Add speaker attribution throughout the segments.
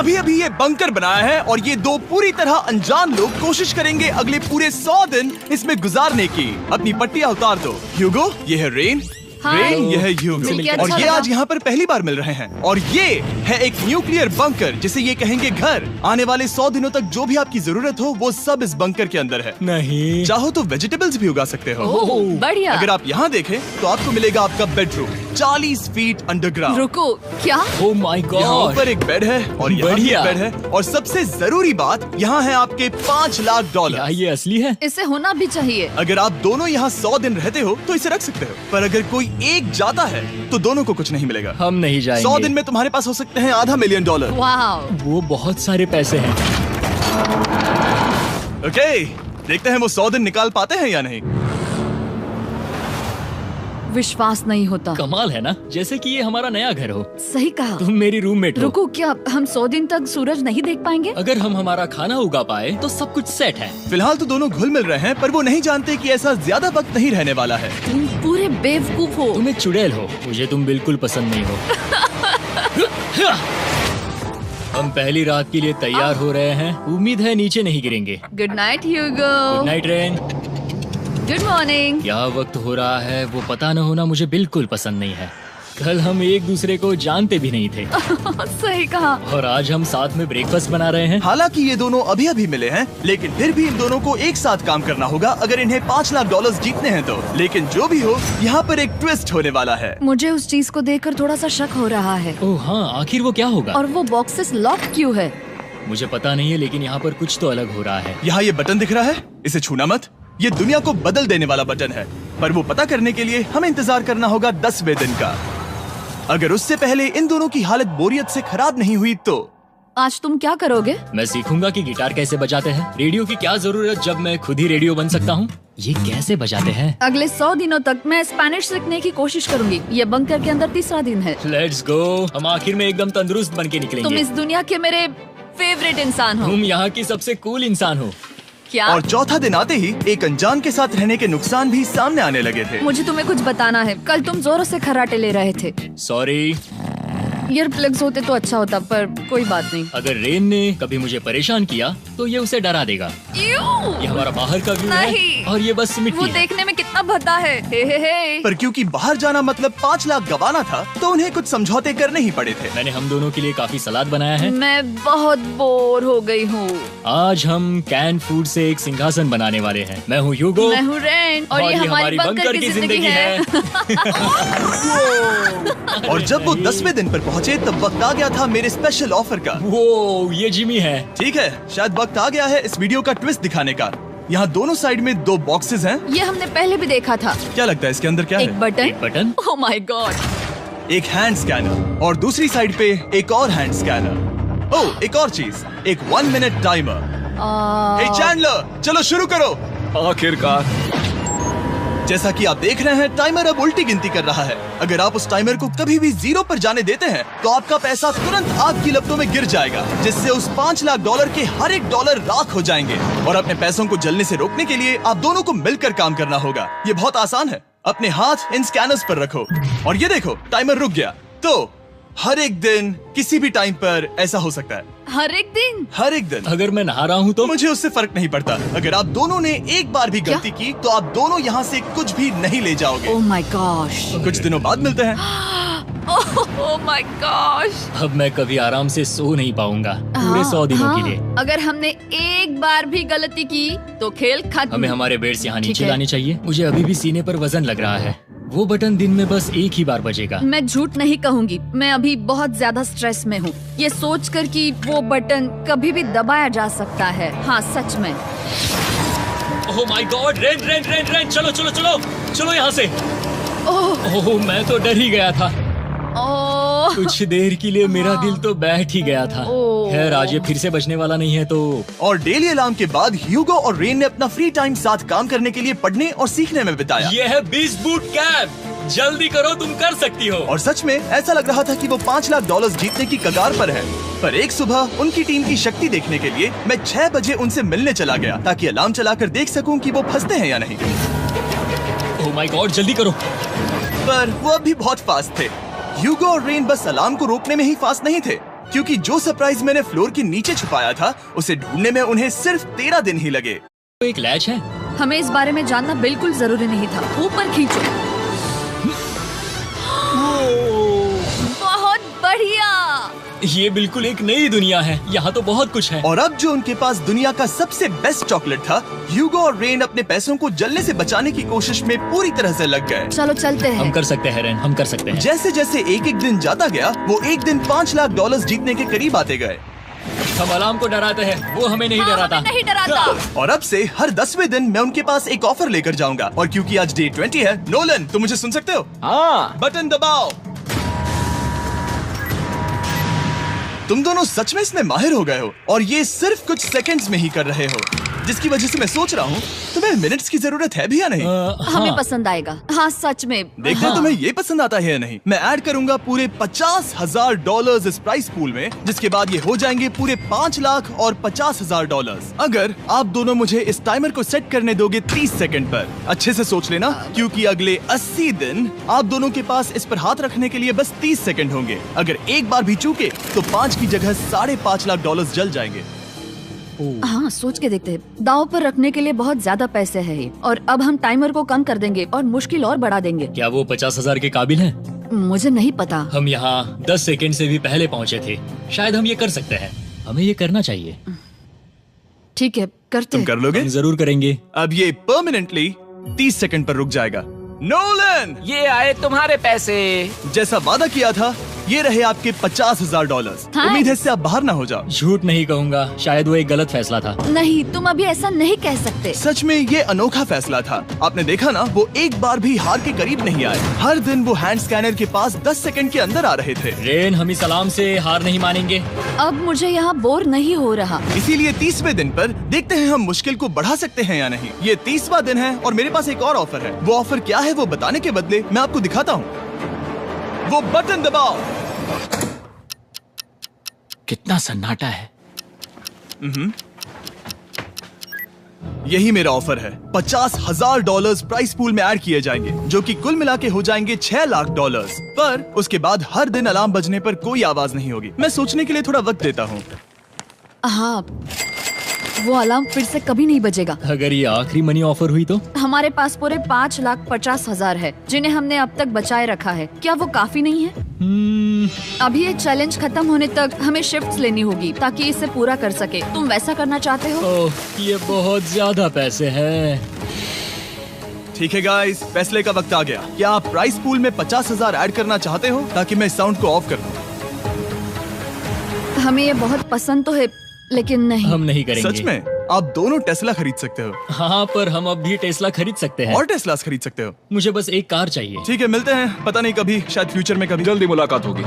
Speaker 1: अभी अभी ये बंकर बनाया है और ये दो पूरी तरह अनजान लोग कोशिश करेंगे अगले पूरे 100 दिन इसमें गुजारने की। अपनी पट्टियां उतार दो। ह्यूगो, ये है रेन। रेन, ये है ह्यूगो। और ये आज यहाँ पर पहली बार मिल रहे हैं। और ये है एक न्यूक्लियर बंकर जिसे ये कहेंगे घर। आने वाले 100 दिनों तक जो भी आपकी जरूरत हो वो सब इस बंकर के अंदर है।
Speaker 2: नहीं,
Speaker 1: चाहो तो वेजिटेबल्स भी उगा सकते हो।
Speaker 3: बढ़िया।
Speaker 1: अगर आप यहाँ देखें तो आपको मिलेगा आपका बेडरूम 40 फीट अंडरग्राउंड।
Speaker 3: रुको, क्या?
Speaker 2: ओह माय
Speaker 1: यहाँ
Speaker 2: गॉड,
Speaker 1: ऊपर एक बेड है और यहाँ भी एक
Speaker 2: बढ़िया।
Speaker 1: बेड है। और सबसे जरूरी बात, यहाँ है आपके $5 लाख।
Speaker 2: क्या ये असली है?
Speaker 3: इसे होना भी चाहिए।
Speaker 1: अगर आप दोनों यहाँ 100 दिन रहते हो तो इसे रख सकते हो, पर अगर कोई एक जाता है तो दोनों को कुछ नहीं मिलेगा।
Speaker 2: हम नहीं जाएंगे।
Speaker 1: 100 दिन में तुम्हारे पास हो सकते हैं $500 मिलियन।
Speaker 3: वाह,
Speaker 2: वो बहुत सारे पैसे हैं।
Speaker 1: ओके, देखते हैं वो 100 दिन निकाल पाते हैं या नहीं।
Speaker 3: विश्वास नहीं होता।
Speaker 2: कमाल है ना, जैसे कि ये हमारा नया घर हो।
Speaker 3: सही कहा।
Speaker 2: तुम मेरी रूममेट हो।
Speaker 3: रुको, क्या हम 100 दिन तक सूरज नहीं देख पाएंगे?
Speaker 2: अगर हम हमारा खाना उगा पाए तो सब कुछ सेट है।
Speaker 1: फिलहाल तो दोनों घुल मिल रहे हैं, पर वो नहीं जानते कि ऐसा ज्यादा वक्त नहीं रहने वाला है।
Speaker 3: तुम पूरे बेवकूफ हो।
Speaker 2: तुम एक चुड़ैल हो, मुझे तुम बिल्कुल पसंद नहीं हो। हम पहली रात के लिए तैयार हो रहे हैं। उम्मीद है नीचे नहीं गिरेंगे।
Speaker 3: Good night Hugo.
Speaker 2: Good night rain.
Speaker 3: Good morning.
Speaker 2: क्या वक्त हो रहा है वो पता न होना मुझे बिल्कुल पसंद नहीं है। कल हम एक दूसरे को जानते भी नहीं थे
Speaker 3: सही कहा।
Speaker 2: और आज हम साथ में ब्रेकफास्ट बना रहे हैं।
Speaker 1: हालांकि ये दोनों अभी अभी मिले हैं, लेकिन फिर भी इन दोनों को एक साथ काम करना होगा अगर इन्हें $5 लाख जीतने हैं तो। लेकिन जो भी हो, यहाँ पर एक ट्विस्ट होने वाला है।
Speaker 3: मुझे उस चीज को देखकर थोड़ा सा शक हो रहा है।
Speaker 2: ओह हाँ, आखिर वो क्या होगा?
Speaker 3: और वो बॉक्सेस लॉक क्यों है?
Speaker 2: मुझे पता नहीं है, लेकिन यहाँ पर कुछ तो अलग हो रहा है।
Speaker 1: यहाँ ये बटन दिख रहा है, इसे छूना मत। ये दुनिया को बदल देने वाला बटन है, पर वो पता करने के लिए हमें इंतजार करना होगा 10वें दिन का। अगर उससे पहले इन दोनों की हालत बोरियत से खराब नहीं हुई तो
Speaker 3: आज तुम क्या करोगे?
Speaker 2: मैं सीखूंगा कि गिटार कैसे बजाते हैं। रेडियो की क्या जरूरत जब मैं खुद ही रेडियो बन सकता हूँ। ये कैसे बजाते हैं?
Speaker 3: अगले 100 दिनों तक मैं स्पेनिश सीखने की कोशिश करूंगी। ये बंकर के अंदर तीसरा दिन है।
Speaker 2: Let's go. हम आखिर में एकदम तंदुरुस्त बन के
Speaker 3: तुम
Speaker 2: निकलेंगे।
Speaker 3: इस दुनिया के मेरे फेवरेट इंसान हो।
Speaker 2: तुम यहाँ की सबसे कूल इंसान हो।
Speaker 3: क्या?
Speaker 1: और चौथा दिन आते ही एक अनजान के साथ रहने के नुकसान भी सामने आने लगे थे।
Speaker 3: मुझे तुम्हें कुछ बताना है। कल तुम जोरों से खर्राटे ले रहे थे।
Speaker 2: सॉरी।
Speaker 3: ईयर प्लग्स होते तो अच्छा होता, पर कोई बात नहीं।
Speaker 2: अगर रेन ने कभी मुझे परेशान किया तो ये उसे डरा देगा। ये हमारा बाहर का व्यू है
Speaker 3: नहीं।
Speaker 2: और ये बस मिट्टी
Speaker 3: वो
Speaker 2: है।
Speaker 3: देखने में कितना भद्दा है। हे।
Speaker 1: पर क्योंकि बाहर जाना मतलब 5 लाख गंवाना था, तो उन्हें कुछ समझौते करने ही पड़े थे।
Speaker 2: मैंने हम दोनों के लिए काफी सलाद बनाया है।
Speaker 3: मैं बहुत बोर हो गई हूँ।
Speaker 2: आज हम कैन फूड से एक सिंहासन बनाने वाले हैं। मैं हूँ ह्यूगो।
Speaker 3: मैं हूँ रेन और ये हमारी बंकर की जिंदगी है।
Speaker 1: और जब वो 10वें दिन पर पहुँचे तब वक्त आ गया था मेरे स्पेशल ऑफर का।
Speaker 2: वो ये जिमी है।
Speaker 1: ठीक है, शायद वक्त आ गया है इस वीडियो का ट्विस्ट दिखाने का। यहाँ दोनों साइड में 2 बॉक्सेस हैं।
Speaker 3: ये हमने पहले भी देखा था।
Speaker 1: क्या लगता है इसके अंदर क्या
Speaker 3: एक
Speaker 1: है?
Speaker 3: बटन।
Speaker 2: एक बटन।
Speaker 3: Oh my God.
Speaker 1: एक हैंड स्कैनर और दूसरी साइड पे एक और हैंड स्कैनर। ओह, एक और चीज, एक 1 मिनट टाइमर। हे चैंडलर, चलो शुरू करो।
Speaker 4: आखिरकार।
Speaker 1: जैसा कि आप देख रहे हैं, टाइमर अब उल्टी गिनती कर रहा है। अगर आप उस टाइमर को कभी भी 0 पर जाने देते हैं तो आपका पैसा तुरंत आग की लपटों में गिर जाएगा, जिससे उस $5 लाख के हर एक डॉलर राख हो जाएंगे। और अपने पैसों को जलने से रोकने के लिए आप दोनों को मिलकर काम करना होगा। ये बहुत आसान है। अपने हाथ इन स्कैनर्स पर रखो और ये देखो, टाइमर रुक गया। तो हर एक दिन किसी भी टाइम पर ऐसा हो सकता है।
Speaker 3: हर एक दिन?
Speaker 1: हर एक दिन।
Speaker 2: अगर मैं नहा रहा हूँ तो
Speaker 1: मुझे उससे फर्क नहीं पड़ता। अगर आप दोनों ने एक बार भी गलती की तो आप दोनों यहाँ से कुछ भी नहीं ले जाओगे।
Speaker 3: Oh my gosh.
Speaker 1: कुछ दिनों बाद मिलते हैं।
Speaker 3: Oh my gosh.
Speaker 2: अब मैं कभी आराम से सो नहीं पाऊंगा पूरे 100 दिनों के लिए।
Speaker 3: अगर हमने एक बार भी गलती की तो खेल खत्म।
Speaker 2: हमें हमारे बेड्स यहाँ
Speaker 3: ठीक
Speaker 2: नीचे
Speaker 3: है।
Speaker 2: लाने चाहिए। मुझे अभी भी सीने पर वजन लग रहा है। वो बटन दिन में बस एक ही बार बजेगा।
Speaker 3: मैं झूठ नहीं कहूँगी, मैं अभी बहुत ज्यादा स्ट्रेस में हूँ, ये सोचकर कि वो बटन कभी भी दबाया जा सकता है। हाँ सच में।
Speaker 2: ओह my God, rain rain rain rain, चलो चलो चलो चलो यहाँ से। ओह मैं तो डर ही गया था।
Speaker 3: ओह
Speaker 2: कुछ देर के लिए मेरा दिल तो बैठ ही गया था।
Speaker 3: ओह।
Speaker 2: खैर आज ये फिर से बजने वाला नहीं है तो।
Speaker 1: और डेली अलार्म के बाद ह्यूगो और रेन ने अपना फ्री टाइम साथ काम करने के लिए पढ़ने और सीखने में बिताया।
Speaker 2: ये है 20 बूट कैप। जल्दी करो, तुम कर सकती हो।
Speaker 1: और सच में ऐसा लग रहा था कि वो $5 लाख जीतने की कगार पर है। पर एक सुबह उनकी टीम की शक्ति देखने के लिए मैं 6 बजे उनसे मिलने चला गया, ताकि अलार्म चलाकर देख सकूं कि वो फंसते हैं या नहीं।
Speaker 2: ओह माय गॉड, जल्दी करो।
Speaker 1: पर वो अब भी बहुत फास्ट थे। ह्यूगो और रेन बस अलार्म को रोकने में ही फास्ट नहीं थे, क्योंकि जो सरप्राइज मैंने फ्लोर के नीचे छुपाया था उसे ढूंढने में उन्हें सिर्फ 13 दिन ही लगे।
Speaker 2: तो एक लैच है।
Speaker 3: हमें इस बारे में जानना बिल्कुल जरूरी नहीं था। ऊपर खींचो। बहुत बढ़िया।
Speaker 2: ये बिल्कुल एक नई दुनिया है, यहाँ तो बहुत कुछ है।
Speaker 1: और अब जो उनके पास दुनिया का सबसे बेस्ट चॉकलेट था, ह्यूगो और रेन अपने पैसों को जलने से बचाने की कोशिश में पूरी तरह से लग गए।
Speaker 3: चलो चलते
Speaker 2: हम
Speaker 3: हैं।
Speaker 2: कर सकते हैं रेन, हम कर सकते हैं।
Speaker 1: जैसे जैसे एक एक दिन जाता गया वो एक दिन $5 लाख जीतने के करीब आते गए।
Speaker 2: हम अलार्म को डराते हैं, वो हमें नहीं
Speaker 3: हाँ,
Speaker 2: डराता।
Speaker 3: हमें नहीं डराता।
Speaker 1: और अब से हर 10वें दिन मैं उनके पास एक ऑफर लेकर जाऊंगा। और क्योंकि आज डे 20 है, नोलन तुम मुझे सुन सकते हो?
Speaker 2: हाँ।
Speaker 1: बटन दबाओ। तुम दोनों सच में इसमें माहिर हो गए हो और ये सिर्फ कुछ सेकंड्स में ही कर रहे हो, जिसकी वजह से मैं सोच रहा हूँ तुम्हें मिनट्स की जरूरत है भी या नहीं।
Speaker 3: हमें
Speaker 2: हाँ।
Speaker 3: पसंद आएगा। हाँ सच में।
Speaker 1: देखते हैं तुम्हें ये पसंद आता है या नहीं। मैं ऐड करूंगा पूरे $50,000 इस प्राइस पूल में, जिसके बाद ये हो जाएंगे पूरे $5 लाख और $50,000 अगर आप दोनों मुझे इस टाइमर को सेट करने दोगे 30 सेकंड पर। अच्छे से सोच लेना, क्योंकि अगले 80 दिन आप दोनों के पास इस पर हाथ रखने के लिए बस 30 सेकंड होंगे। अगर एक बार भी चूके तो 5 की जगह $5.5 लाख जल जाएंगे।
Speaker 3: हाँ सोच के देखते हैं। दांव पर रखने के लिए बहुत ज्यादा पैसे है ये। और अब हम टाइमर को कम कर देंगे और मुश्किल और बढ़ा देंगे।
Speaker 2: क्या वो 50,000 के काबिल हैं?
Speaker 3: मुझे नहीं पता।
Speaker 2: हम यहाँ 10 सेकंड से भी पहले पहुँचे थे। शायद हम ये कर सकते हैं। हमें ये करना चाहिए।
Speaker 3: ठीक है करते
Speaker 1: तुम
Speaker 3: हैं।
Speaker 1: कर लोगे?
Speaker 2: हम जरूर करेंगे।
Speaker 1: अब ये परमानेंटली 30 सेकंड पर रुक जाएगा। नोलन,
Speaker 4: ये आए तुम्हारे पैसे।
Speaker 1: जैसा वादा किया था, ये रहे आपके $50,000।
Speaker 3: हाँ।
Speaker 1: उम्मीद है इससे आप बाहर ना हो जाओ।
Speaker 2: झूठ नहीं कहूँगा, शायद वो एक गलत फैसला था।
Speaker 3: नहीं तुम अभी ऐसा नहीं कह सकते।
Speaker 1: सच में ये अनोखा फैसला था। आपने देखा ना, वो एक बार भी हार के करीब नहीं आए। हर दिन वो हैंड स्कैनर के पास 10 सेकंड के अंदर आ रहे थे।
Speaker 2: रेन, हम इस अलार्म से हार नहीं मानेंगे।
Speaker 3: अब मुझे यहाँ बोर नहीं हो रहा।
Speaker 1: इसीलिए 30वें दिन पर देखते हैं हम मुश्किल को बढ़ा सकते हैं या नहीं। ये 30वां दिन है और मेरे पास एक और ऑफर है। वो ऑफर क्या है वो बताने के बदले मैं आपको दिखाता हूँ। वो बटन दबाओ।
Speaker 4: कितना सन्नाटा है।
Speaker 1: यही मेरा ऑफर है। $50,000 प्राइस पूल में ऐड किए जाएंगे, जो कि कुल मिला के हो जाएंगे $6 लाख। पर उसके बाद हर दिन अलार्म बजने पर कोई आवाज नहीं होगी। मैं सोचने के लिए थोड़ा वक्त देता हूँ।
Speaker 3: हाँ वो अलार्म फिर से कभी नहीं बजेगा।
Speaker 2: अगर ये आखिरी मनी ऑफर हुई तो?
Speaker 3: हमारे पास पूरे $5,50,000 है, जिन्हें हमने अब तक बचाए रखा है। क्या वो काफी नहीं है? अभी ये चैलेंज खत्म होने तक हमें शिफ्ट्स लेनी होगी ताकि इसे पूरा कर सके। तुम वैसा करना चाहते हो?
Speaker 2: ओह, ये बहुत ज्यादा पैसे हैं।
Speaker 1: ठीक है गाइस, फैसले का वक्त आ गया। क्या आप प्राइस पूल में 50,000 ऐड करना चाहते हो ताकि मैं साउंड को ऑफ कर दूं?
Speaker 3: हमें ये बहुत पसंद तो है, लेकिन नहीं।
Speaker 2: हम नहीं करेंगे।
Speaker 1: सच में? आप दोनों टेस्ला खरीद सकते हो
Speaker 2: हाँ, पर हम अब भी टेस्ला खरीद सकते हैं।
Speaker 1: और टेस्लास खरीद सकते हो।
Speaker 2: मुझे बस एक कार चाहिए।
Speaker 1: ठीक है, मिलते हैं। पता नहीं कभी, शायद फ्यूचर में कभी।
Speaker 4: जल्दी मुलाकात होगी।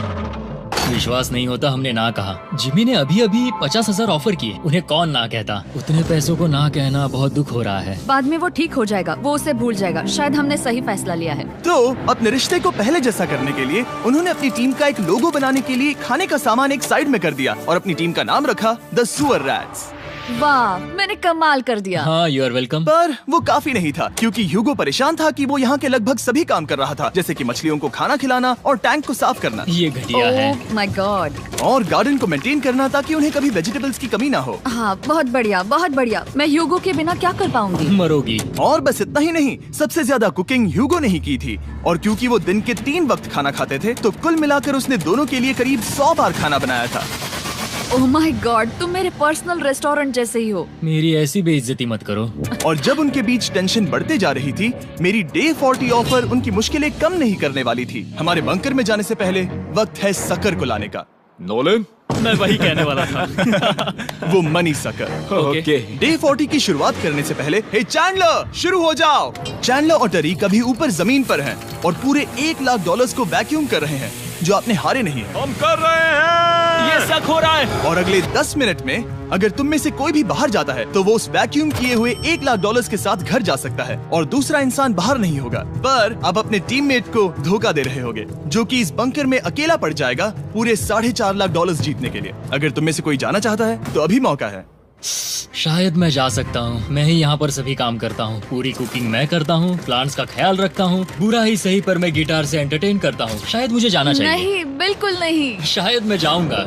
Speaker 2: विश्वास नहीं होता हमने ना कहा। जिमी ने अभी अभी 50,000 ऑफर किए। उन्हें कौन ना कहता। उतने पैसों को ना कहना बहुत दुख हो रहा है।
Speaker 3: बाद में वो ठीक हो जाएगा, वो उसे भूल जाएगा। शायद हमने सही फैसला लिया है।
Speaker 1: तो अपने रिश्ते को पहले जैसा करने के लिए उन्होंने अपनी टीम का एक लोगो बनाने के लिए खाने का सामान एक साइड में कर दिया और अपनी टीम का नाम रखा द सुअर रैट्स।
Speaker 3: वाह, मैंने कमाल कर दिया।
Speaker 2: हाँ, यू आर वेलकम।
Speaker 1: पर वो काफी नहीं था, क्योंकि ह्यूगो परेशान था कि वो यहाँ के लगभग सभी काम कर रहा था, जैसे कि मछलियों को खाना खिलाना और टैंक को साफ करना
Speaker 2: ये घटिया है।
Speaker 3: ओह माय गॉड।
Speaker 1: और गार्डन को मेंटेन करना ताकि उन्हें कभी वेजिटेबल्स की कमी ना हो।
Speaker 3: हाँ बहुत बढ़िया, बहुत बढ़िया। मैं ह्यूगो के बिना क्या कर पाऊंगी?
Speaker 2: मरोगी।
Speaker 1: और बस इतना ही नहीं, सबसे ज्यादा कुकिंग ह्यूगो ने ही की थी। और क्योंकि वो दिन के 3 वक्त खाना खाते थे, तो कुल मिलाकर उसने दोनों के लिए करीब 100 बार खाना बनाया था।
Speaker 3: ओह माय गॉड, तुम मेरे पर्सनल रेस्टोरेंट जैसे ही हो।
Speaker 2: मेरी ऐसी बेइज्जती मत करो।
Speaker 1: और जब उनके बीच टेंशन बढ़ते जा रही थी, मेरी डे 40 ऑफर उनकी मुश्किलें कम नहीं करने वाली थी। हमारे बंकर में जाने से पहले वक्त है सकर को लाने का।
Speaker 4: नोलन,
Speaker 2: मैं वही कहने वाला था।
Speaker 1: वो मनी सकर।
Speaker 4: ओके।
Speaker 1: डे 40 की शुरुआत करने से पहले, हे चैंडलर, शुरू हो जाओ। चैंडलर और टरी कभी ऊपर जमीन पर हैं और पूरे $1 लाख को वैक्यूम कर रहे हैं, जो आपने हारे नहीं है।
Speaker 4: हम कर रहे हैं।
Speaker 2: ये शक हो रहा है।
Speaker 1: और अगले 10 मिनट में अगर तुम में से कोई भी बाहर जाता है, तो वो उस वैक्यूम किए हुए $1 लाख के साथ घर जा सकता है और दूसरा इंसान बाहर नहीं होगा। पर आप अपने टीममेट को धोखा दे रहे होगे, जो कि इस बंकर में अकेला पड़ जाएगा पूरे $4.5 लाख जीतने के लिए। अगर तुम में से कोई जाना चाहता है, तो अभी मौका है।
Speaker 2: शायद मैं जा सकता हूँ। मैं ही यहाँ पर सभी काम करता हूँ। पूरी कुकिंग मैं करता हूँ, प्लांट्स का ख्याल रखता हूँ। बुरा ही सही, पर मैं गिटार से एंटरटेन करता हूँ। शायद मुझे जाना चाहिए।
Speaker 3: नहीं, बिल्कुल नहीं।
Speaker 2: शायद मैं जाऊंगा।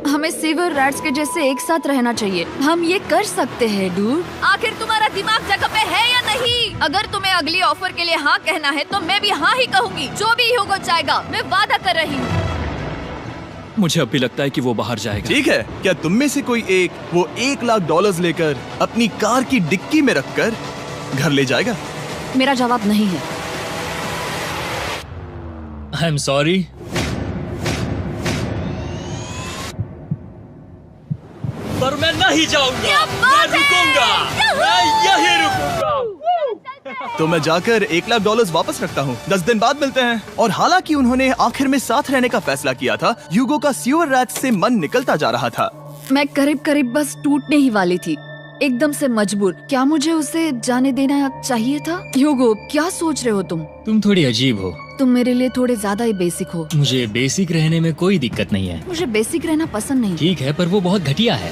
Speaker 3: हमें सीवर रैट्स के जैसे एक साथ रहना चाहिए। हम ये कर सकते हैं डूड। आखिर तुम्हारा दिमाग जगह पे है या नहीं? अगर तुम्हें अगली ऑफर के लिए हाँ कहना है तो मैं भी हाँ ही कहूँगी। जो भी ह्यूगो चाहेगा, मैं वादा कर रही हूँ।
Speaker 4: मुझे अब भी लगता है कि वो बाहर जाएगा।
Speaker 1: ठीक है, क्या तुम में से कोई एक वो $1,00,000 लेकर अपनी कार की डिक्की में रखकर घर ले जाएगा?
Speaker 3: मेरा जवाब नहीं है।
Speaker 2: I am sorry. पर मैं नहीं जाऊंगा, मैं रुकूंगा, मैं यही रुकूंगा।
Speaker 1: तो मैं जाकर $1,00,000 वापस रखता हूँ। 10 दिन बाद मिलते हैं। और हालांकि उन्होंने आखिर में साथ रहने का फैसला किया था, ह्यूगो का सीवर रैट्स से मन निकलता जा रहा था।
Speaker 3: मैं करीब करीब बस टूटने ही वाली थी, एकदम से मजबूर। क्या मुझे उसे जाने देना चाहिए था? ह्यूगो, क्या सोच रहे हो तुम?
Speaker 2: तुम थोड़ी अजीब हो।
Speaker 3: तुम मेरे लिए थोड़े ज्यादा ही बेसिक हो।
Speaker 2: मुझे बेसिक रहने में कोई दिक्कत नहीं है।
Speaker 3: मुझे बेसिक रहना पसंद नहीं।
Speaker 2: ठीक है, पर वो बहुत घटिया है।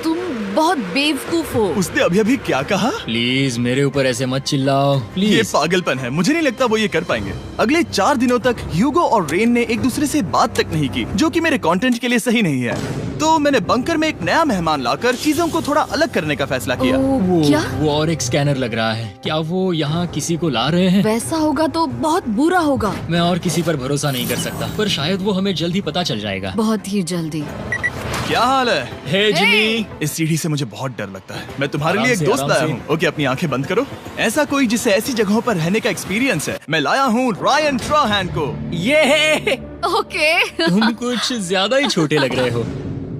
Speaker 3: तुम बहुत बेवकूफ हो।
Speaker 1: उसने अभी अभी क्या कहा?
Speaker 2: प्लीज मेरे ऊपर ऐसे मत चिल्लाओ,
Speaker 1: ये
Speaker 2: प्लीज।
Speaker 1: पागलपन है। मुझे नहीं लगता वो ये कर पाएंगे। अगले 4 दिनों तक ह्यूगो और रेन ने एक दूसरे से बात तक नहीं की, जो कि मेरे कंटेंट के लिए सही नहीं है। तो मैंने बंकर में एक नया मेहमान लाकर चीजों को थोड़ा अलग करने का फैसला किया।
Speaker 3: क्या?
Speaker 2: वो और एक स्कैनर लग रहा है। क्या वो यहाँ किसी को ला रहे हैं?
Speaker 3: वैसा होगा तो बहुत बुरा होगा।
Speaker 2: मैं और किसी पर भरोसा नहीं कर सकता, पर शायद वो हमें जल्द ही पता चल जाएगा।
Speaker 3: बहुत ही जल्दी।
Speaker 1: क्या हाल है?
Speaker 2: हे जिमी।
Speaker 1: इस सीढ़ी से मुझे बहुत डर लगता है। मैं तुम्हारे लिए एक
Speaker 2: आराम से,
Speaker 1: दोस्त
Speaker 2: आराम
Speaker 1: लाया
Speaker 2: से।
Speaker 1: हूँ। ओके, अपनी आंखें बंद करो। ऐसा कोई जिसे ऐसी जगहों पर रहने का एक्सपीरियंस है। मैं लाया हूँ रायन ट्राहैन को।
Speaker 4: ये है,
Speaker 3: ओके।
Speaker 2: तुम कुछ ज्यादा ही छोटे लग रहे हो।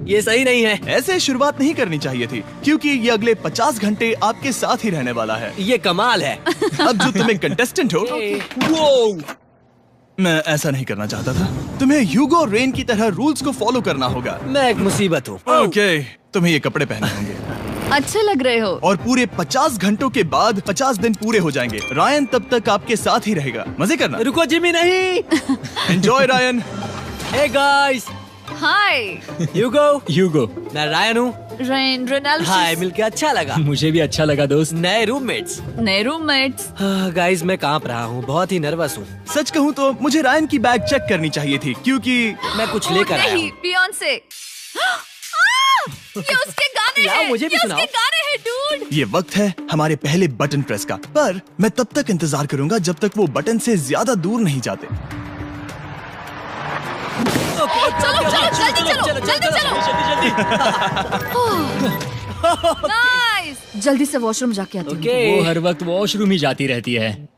Speaker 4: ये सही नहीं है।
Speaker 1: ऐसे शुरुआत नहीं करनी चाहिए थी, क्योंकि ये अगले 50 घंटे आपके साथ ही रहने वाला है।
Speaker 4: ये कमाल है।
Speaker 1: अब जो तुम एक कंटेस्टेंट हो, वो मैं ऐसा नहीं करना चाहता था। तुम्हें ह्यूगो और रेन की तरह रूल्स को फॉलो करना होगा।
Speaker 4: मैं एक मुसीबत हूँ।
Speaker 1: ओके, तुम्हें ये कपड़े पहने होंगे।
Speaker 3: अच्छे लग रहे हो।
Speaker 1: और पूरे 50 घंटों के बाद 50 दिन पूरे हो जाएंगे। रायन तब तक आपके साथ ही रहेगा। मजे करना।
Speaker 4: रुको जिमी, नहीं।
Speaker 1: Enjoy Ryan.
Speaker 4: हे गाइस,
Speaker 3: हाय
Speaker 2: ह्यूगो।
Speaker 4: मैं रायन हूँ।
Speaker 3: Rain, Reginald.
Speaker 4: हाय, मिलके अच्छा लगा।
Speaker 2: मुझे भी अच्छा लगा दोस्त।
Speaker 4: नए रूममेट्स।
Speaker 3: नए रूममेट्स।
Speaker 4: गाइस, मैं कांप रहा हूँ, बहुत ही नर्वस हूँ।
Speaker 1: सच कहूँ तो मुझे रायन की बैग चेक करनी चाहिए थी, क्योंकि
Speaker 4: मैं कुछ लेकर आया
Speaker 3: नहीं,
Speaker 4: हूँ।
Speaker 3: बियॉन्से। ये उसके गाने
Speaker 4: लाओ,
Speaker 3: हैं।
Speaker 4: मुझे भी
Speaker 3: ये
Speaker 4: सुनाओ।
Speaker 3: उसके गाने हैं डूड।
Speaker 1: ये वक्त है हमारे पहले बटन प्रेस का। पर मैं तब तक इंतजार करूंगा जब तक वो बटन से ज्यादा दूर नहीं जाते।
Speaker 3: चलो चलो जल्दी नाइस। जल्दी से वॉशरूम जाके आती हूँ।
Speaker 2: वो हर वक्त वॉशरूम ही जाती रहती है।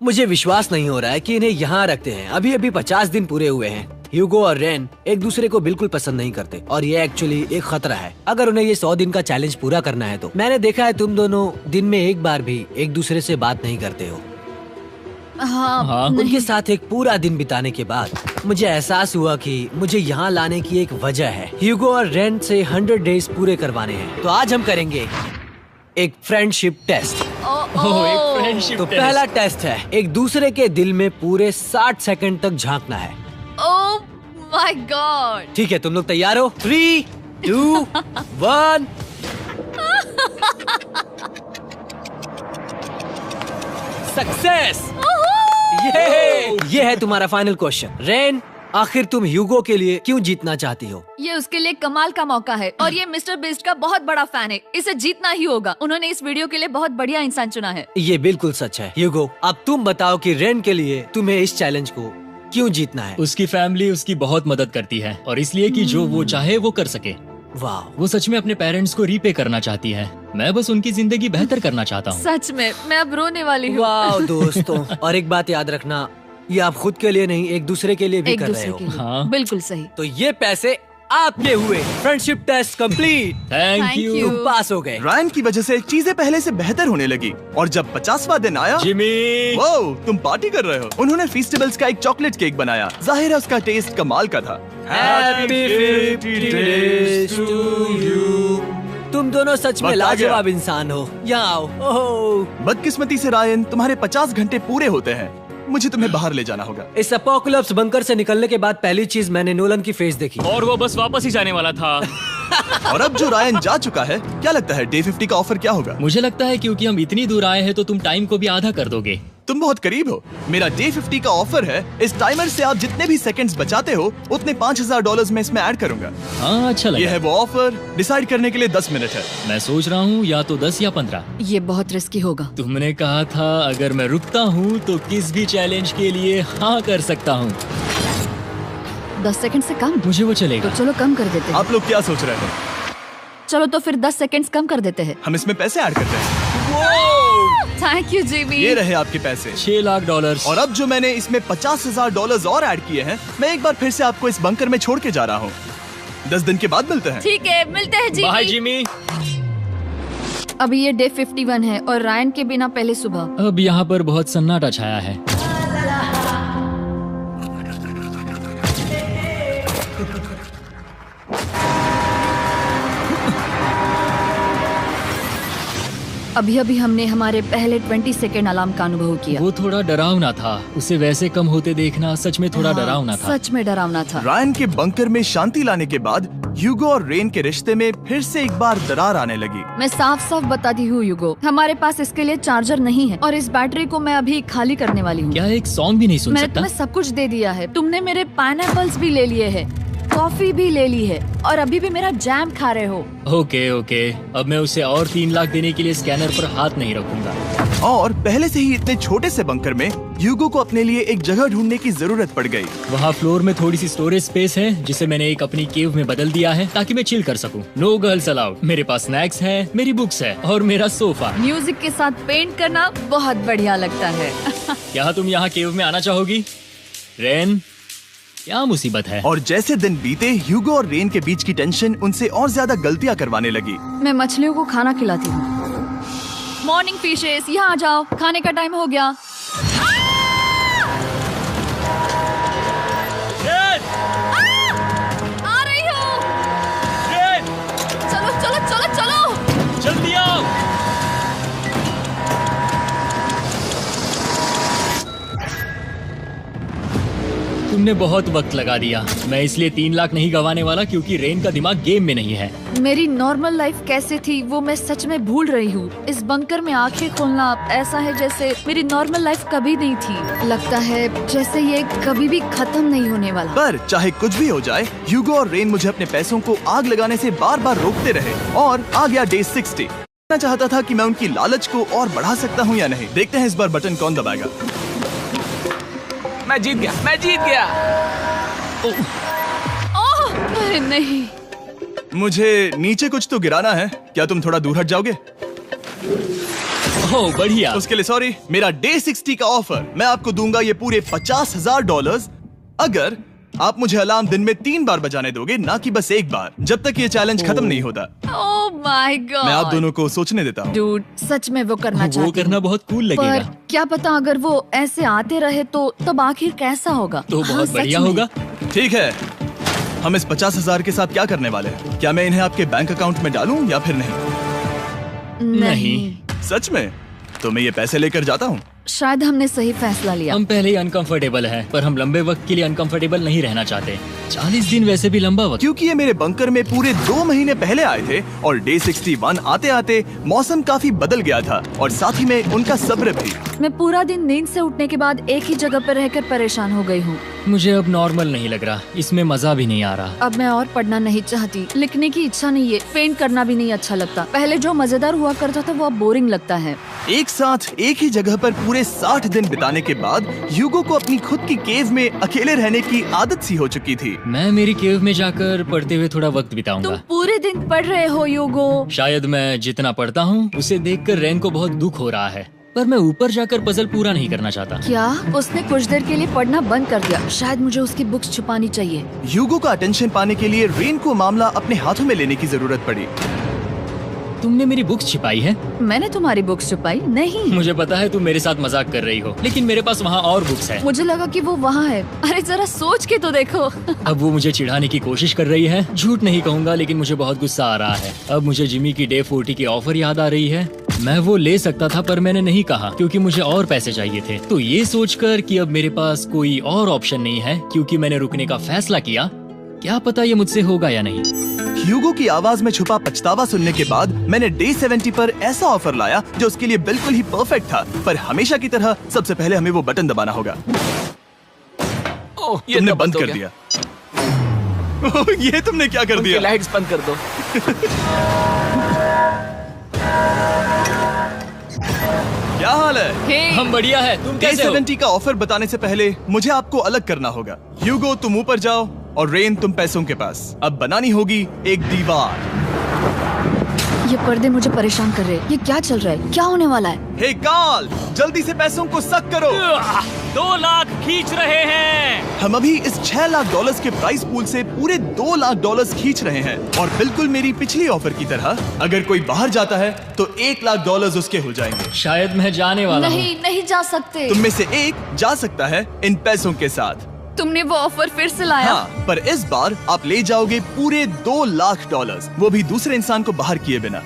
Speaker 4: मुझे विश्वास नहीं हो रहा है कि इन्हें यहाँ रखते हैं। अभी अभी 50 दिन पूरे हुए हैं। ह्यूगो और रेन एक दूसरे को बिल्कुल पसंद नहीं करते और ये एक्चुअली एक खतरा है। अगर उन्हें ये 100 दिन का चैलेंज पूरा करना है तो। मैंने देखा है तुम दोनों दिन में एक बार भी एक दूसरे से बात नहीं करते हो।
Speaker 3: हाँ,
Speaker 4: उनके साथ एक पूरा दिन बिताने के बाद मुझे एहसास हुआ कि मुझे यहाँ लाने की एक वजह है। ह्यूगो और रेन से 100 डेज पूरे करवाने हैं। तो आज हम करेंगे एक फ्रेंडशिप टेस्ट।
Speaker 2: एक फ्रेंडशिप
Speaker 4: तो पहला टेस्ट है, एक दूसरे के दिल में पूरे 60 सेकंड तक झांकना है।
Speaker 3: ओह माय गॉड।
Speaker 4: ठीक है, तुम लोग तैयार हो? 3, 2, 1। सक्सेस। ये है तुम्हारा फाइनल क्वेश्चन। रेन, आखिर तुम ह्यूगो के लिए क्यों जीतना चाहती हो?
Speaker 3: ये उसके लिए कमाल का मौका है और ये मिस्टर बीस्ट का बहुत बड़ा फैन है। इसे जीतना ही होगा। उन्होंने इस वीडियो के लिए बहुत बढ़िया इंसान चुना है।
Speaker 4: ये बिल्कुल सच है। ह्यूगो, अब तुम बताओ कि रेन के लिए तुम्हें इस चैलेंज को क्यों जीतना है?
Speaker 2: उसकी फैमिली उसकी बहुत मदद करती है और इसलिए कि जो वो चाहे वो कर सके।
Speaker 4: वाह,
Speaker 2: वो सच में अपने पेरेंट्स को रीपे करना चाहती है। मैं बस उनकी जिंदगी बेहतर करना चाहता हूँ।
Speaker 3: सच में मैं अब रोने वाली हूँ।
Speaker 4: वाह दोस्तों। और एक बात याद रखना, ये आप खुद के लिए नहीं, एक दूसरे के लिए भी
Speaker 3: एक
Speaker 4: कर रहे
Speaker 3: दूसरे
Speaker 4: हो।
Speaker 3: के लिए।
Speaker 2: हाँ।
Speaker 3: बिल्कुल सही।
Speaker 4: तो ये पैसे आपके हुए। Friendship test complete.
Speaker 2: Thank
Speaker 3: Thank
Speaker 2: you
Speaker 3: you।
Speaker 4: तुम पास हो गए।
Speaker 1: रायन की वजह से चीजें पहले से बेहतर होने लगी। और जब 50वां दिन आया,
Speaker 2: जिमी।
Speaker 1: वो तुम पार्टी कर रहे हो। उन्होंने फीस्टेबल्स का एक चॉकलेट केक बनाया। जाहिर है उसका टेस्ट कमाल का था।
Speaker 4: Happy 50 days to you। तुम दोनों सच में
Speaker 1: वक्त आ गया।
Speaker 4: लाजवाब इंसान हो। यहाँ आओ। ओह,
Speaker 1: बदकिस्मती से रायन, तुम्हारे 50 घंटे पूरे होते हैं। मुझे तुम्हें बाहर ले जाना होगा।
Speaker 4: इस अपोकलिप्स बंकर से निकलने के बाद पहली चीज मैंने नोलन की फेस देखी।
Speaker 2: और वो बस वापस ही जाने वाला था।
Speaker 1: और अब जो रायन जा चुका है, क्या लगता है डे 50 का ऑफर क्या होगा?
Speaker 2: मुझे लगता है क्योंकि हम इतनी दूर आए हैं तो तुम टाइम को भी आधा कर दोगे।
Speaker 1: तुम बहुत करीब हो। मेरा डे 50 का ऑफर है। इस टाइमर से आप जितने भी सेकंड्स बचाते हो उतने $5000 में इसमें ऐड करूंगा।
Speaker 2: हाँ, अच्छा
Speaker 1: ये
Speaker 2: लगा।
Speaker 1: है वो ऑफर। डिसाइड करने के लिए 10 मिनट है।
Speaker 2: मैं सोच रहा हूँ या तो 10 या 15।
Speaker 3: ये बहुत रिस्की होगा।
Speaker 2: तुमने कहा था अगर मैं रुकता हूँ तो किस भी चैलेंज के लिए हाँ कर सकता हूँ।
Speaker 3: 10 सेकंड से कम?
Speaker 2: मुझे वो
Speaker 3: तो
Speaker 2: चलेगा।
Speaker 3: चलो कम कर देते हैं।
Speaker 1: आप लोग क्या सोच रहे हो?
Speaker 3: चलो तो फिर 10 सेकंड्स कम कर देते हैं।
Speaker 1: हम इसमें पैसे ऐड करते हैं।
Speaker 3: Thank you Jimmy.
Speaker 1: ये रहे आपके पैसे।
Speaker 2: $6 लाख।
Speaker 1: और अब जो मैंने इसमें $50,000 और ऐड किए हैं, मैं एक बार फिर से आपको इस बंकर में छोड़ के जा रहा हूँ। 10 दिन के बाद मिलते हैं।
Speaker 3: ठीक है, मिलते हैं
Speaker 2: बाय
Speaker 3: जिमी।
Speaker 2: जिमी।
Speaker 3: अभी ये डे 51 है और रायन के बिना पहले सुबह।
Speaker 2: अब यहाँ पर बहुत सन्नाटा छाया है।
Speaker 3: अभी अभी हमने हमारे पहले 20 सेकेंड अलार्म का अनुभव किया।
Speaker 2: वो थोड़ा डरावना था। उसे वैसे कम होते देखना सच में थोड़ा डरावना था।
Speaker 3: सच में डरावना था।
Speaker 1: रायन के बंकर में शांति लाने के बाद ह्यूगो और रेन के रिश्ते में फिर से एक बार दरार आने लगी।
Speaker 3: मैं साफ साफ बताती हूँ यूगो, हमारे पास इसके लिए चार्जर नहीं है और इस बैटरी को मैं अभी खाली करने वाली हूँ।
Speaker 2: क्या एक सॉन्ग भी नहीं सुन
Speaker 3: मैंने
Speaker 2: सकता?
Speaker 3: तुम्हें सब कुछ दे दिया है। तुमने मेरे पाइनएप्पल्स भी ले लिए हैं, कॉफी भी ले ली है और अभी भी मेरा जैम खा रहे हो।
Speaker 2: ओके ओके, अब मैं उसे और 3 लाख देने के लिए स्कैनर पर हाथ नहीं रखूंगा।
Speaker 1: और पहले से ही इतने छोटे से बंकर में ह्यूगो को अपने लिए एक जगह ढूंढने की जरूरत पड़ गई।
Speaker 2: वहाँ फ्लोर में थोड़ी सी स्टोरेज स्पेस है जिसे मैंने एक अपनी केव में बदल दिया है ताकि मैं चिल कर सकूं। No girls allowed. मेरे पास स्नैक्स है, मेरी बुक्स है और मेरा सोफा।
Speaker 3: म्यूजिक के साथ पेंट करना बहुत बढ़िया लगता है।
Speaker 2: क्या तुम यहाँ केव में आना चाहोगी? रेन, क्या मुसीबत है?
Speaker 1: और जैसे दिन बीते ह्यूगो और रेन के बीच की टेंशन उनसे और ज्यादा गलतियां करवाने लगी।
Speaker 3: मैं मछलियों को खाना खिलाती हूँ। मॉर्निंग फिशेस, यहाँ आ जाओ, खाने का टाइम हो गया। आ रही हूँ। चलो चलो चलो चलो।
Speaker 2: जल्दी आओ। तुमने बहुत वक्त लगा दिया। मैं इसलिए 3 लाख नहीं गंवाने वाला क्योंकि रेन का दिमाग गेम में नहीं है।
Speaker 3: मेरी नॉर्मल लाइफ कैसे थी वो मैं सच में भूल रही हूँ। इस बंकर में आंखें खोलना ऐसा है जैसे मेरी नॉर्मल लाइफ कभी नहीं थी। लगता है जैसे ये कभी भी खत्म नहीं होने वाला।
Speaker 1: पर चाहे कुछ भी हो जाए, ह्यूगो और रेन मुझे अपने पैसों को आग लगाने से बार बार रोकते रहे और आ गया डे 60। मैं चाहता था कि मैं उनकी लालच को और बढ़ा सकता हूँ या नहीं। देखते हैं इस बार बटन कौन दबाएगा।
Speaker 4: मैं जीत गया, मैं जीत गया।
Speaker 3: ओह, अरे नहीं।
Speaker 1: मुझे नीचे कुछ तो गिराना है। क्या तुम थोड़ा दूर हट जाओगे?
Speaker 2: ओह बढ़िया।
Speaker 1: उसके लिए सॉरी। मेरा डे 60 का ऑफर, मैं आपको दूंगा ये पूरे $50,000 अगर आप मुझे अलार्म दिन में 3 बार बजाने दोगे, ना कि बस एक बार, जब तक ये चैलेंज खत्म नहीं होता।
Speaker 3: ओह माय गॉड।
Speaker 1: मैं आप दोनों को सोचने देता हूँ।
Speaker 3: डूड, सच में वो करना
Speaker 2: वो
Speaker 3: चाहती
Speaker 2: करना
Speaker 3: हूँ।
Speaker 2: बहुत कूल
Speaker 3: पर
Speaker 2: लगेगा।
Speaker 3: क्या पता अगर वो ऐसे आते रहे तो तब आखिर कैसा होगा।
Speaker 2: तो
Speaker 3: हाँ,
Speaker 2: बहुत
Speaker 3: सच
Speaker 2: बढ़िया
Speaker 3: में।
Speaker 2: होगा।
Speaker 1: ठीक है, हम इस 50,000 के साथ क्या करने वाले हैं? क्या मैं इन्हें आपके बैंक अकाउंट में डालूं या फिर नहीं?
Speaker 2: नहीं।
Speaker 1: सच में? तो मैं ये पैसे लेकर जाता हूँ।
Speaker 3: शायद हमने सही फैसला लिया।
Speaker 2: हम पहले ही अनकंफर्टेबल हैं, पर हम लंबे वक्त के लिए अनकंफर्टेबल नहीं रहना चाहते। 40 दिन वैसे भी लंबा वक्त।
Speaker 1: क्योंकि ये मेरे बंकर में पूरे 2 महीने पहले आए थे और डे 61 आते आते मौसम काफी बदल गया था और साथ ही में उनका सब्र भी।
Speaker 3: मैं पूरा दिन नींद से उठने के बाद एक ही जगह पर रहकर परेशान हो गई हूँ।
Speaker 2: मुझे अब नॉर्मल नहीं लग रहा, इसमें मजा भी नहीं आ रहा।
Speaker 3: अब मैं और पढ़ना नहीं चाहती, लिखने की इच्छा नहीं है, पेंट करना भी नहीं अच्छा लगता। पहले जो मजेदार हुआ करता था वो अब बोरिंग लगता है।
Speaker 1: एक साथ एक ही जगह पर पूरे 60 दिन बिताने के बाद ह्यूगो को अपनी खुद की केव में अकेले रहने की आदत सी हो चुकी थी।
Speaker 2: मैं मेरी केव में जाकर पढ़ते हुए थोड़ा वक्त
Speaker 3: तुम
Speaker 2: बिताऊंगा।
Speaker 3: पूरे दिन पढ़ रहे हो यूगो।
Speaker 2: शायद मैं जितना पढ़ता हूँ उसे देखकर रेन को बहुत दुख हो रहा है, पर मैं ऊपर जाकर पजल पूरा नहीं करना चाहता।
Speaker 3: क्या उसने कुछ देर के लिए पढ़ना बंद कर दिया? शायद मुझे उसकी बुक्स छुपानी चाहिए।
Speaker 1: ह्यूगो का अटेंशन पाने के लिए रेन को मामला अपने हाथों में लेने की जरूरत पड़ी।
Speaker 2: तुमने मेरी बुक्स छिपाई है?
Speaker 3: मैंने तुम्हारी बुक्स छुपाई नहीं।
Speaker 2: मुझे पता है तुम मेरे साथ मजाक कर रही हो, लेकिन मेरे पास वहाँ और बुक्स है।
Speaker 3: मुझे लगा कि वो वहाँ है। अरे जरा सोच के तो देखो।
Speaker 2: अब वो मुझे चिढ़ाने की कोशिश कर रही है। झूठ नहीं कहूँगा, लेकिन मुझे बहुत गुस्सा आ रहा है। अब मुझे जिमी की डे 40 की ऑफर याद आ रही है। मैं वो ले सकता था पर मैंने नहीं कहा क्योंकि मुझे और पैसे चाहिए थे। तो ये सोचकर कि अब मेरे पास कोई और ऑप्शन नहीं है क्योंकि मैंने रुकने का फैसला किया, क्या पता ये मुझसे होगा या नहीं।
Speaker 1: ह्यूगो की आवाज में छुपा पछतावा सुनने के बाद मैंने डे 70 पर ऐसा ऑफर लाया जो उसके लिए बिल्कुल ही परफेक्ट था। पर हमेशा की तरह सबसे पहले हमें वो बटन दबाना होगा।
Speaker 4: ओह, ये
Speaker 1: तुमने
Speaker 4: तो
Speaker 1: बंद
Speaker 4: हो
Speaker 1: कर
Speaker 4: गया।
Speaker 1: दिया। ओह, ये तुमने क्या कर
Speaker 4: उनकी
Speaker 1: दिया?
Speaker 4: लाइट्स बंद कर दो।
Speaker 1: क्या हाल है?
Speaker 3: हे,
Speaker 2: हम बढ़िया है, तुम
Speaker 1: डे
Speaker 2: कैसे हो?
Speaker 1: 70 का ऑफर बताने से पहले मुझे आपको अलग करना होगा। ह्यूगो तुम ऊपर जाओ और रेन तुम पैसों के पास। अब बनानी होगी एक दीवार।
Speaker 3: ये पर्दे मुझे परेशान कर रहे हैं। ये क्या चल रहा है? क्या होने वाला है?
Speaker 1: हे काल, जल्दी से पैसों को सक करो।
Speaker 2: 2 लाख खींच रहे हैं।
Speaker 1: हम अभी इस $6 लाख के प्राइस पूल से पूरे $2 लाख खींच रहे हैं और बिल्कुल मेरी पिछली ऑफर की तरह अगर कोई बाहर जाता है तो $1 लाख उसके हो जाएंगे।
Speaker 2: शायद मैं जाने वाला हूँ।
Speaker 3: नहीं, नहीं जा सकते।
Speaker 1: तुम में से एक जा सकता है इन पैसों के साथ।
Speaker 3: तुमने वो ऑफर फिर से लाया?
Speaker 1: हाँ, पर इस बार आप ले जाओगे पूरे $2 लाख, वो भी दूसरे इंसान को बाहर किए बिना।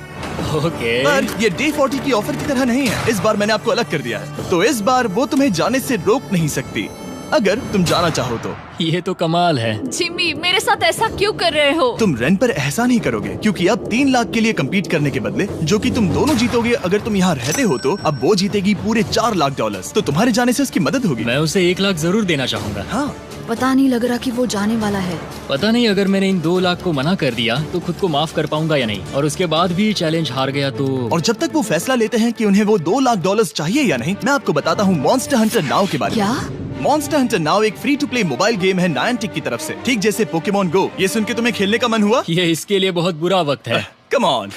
Speaker 2: ओके।
Speaker 1: पर ये डे 40 की ऑफर की तरह नहीं है। इस बार मैंने आपको अलग कर दिया है, तो इस बार वो तुम्हें जाने से रोक नहीं सकती अगर तुम जाना चाहो तो।
Speaker 2: ये तो कमाल है।
Speaker 3: जिमी, मेरे साथ ऐसा क्यों कर रहे हो?
Speaker 1: तुम रेन पर एहसान ही करोगे क्योंकि अब 3 लाख के लिए कम्पीट करने के बदले जो कि तुम दोनों जीतोगे अगर तुम यहाँ रहते हो तो अब वो जीतेगी पूरे $4 लाख। तो तुम्हारे जाने से उसकी मदद होगी।
Speaker 2: मैं उसे 1 लाख जरूर देना चाहूंगा।
Speaker 1: हाँ,
Speaker 3: पता नहीं लग रहा कि वो जाने वाला है।
Speaker 2: पता नहीं अगर मैंने इन 2 लाख को मना कर दिया तो खुद को माफ कर पाऊंगा या नहीं, और उसके बाद भी चैलेंज हार गया तो।
Speaker 1: और जब तक वो फैसला लेते हैं कि उन्हें वो $2 लाख चाहिए या नहीं, मैं आपको बताता हूँ मॉन्स्टर हंटर नाउ के बारे में।
Speaker 3: क्या?
Speaker 1: मॉन्स्टर हंटर नाउ एक free to play mobile game है नायंटिक की तरफ से, ठीक जैसे पोकेमॉन गो। ये सुन के तुम्हें खेलने का मन हुआ?
Speaker 2: ये इसके लिए बहुत बुरा वक्त है।
Speaker 1: Come on.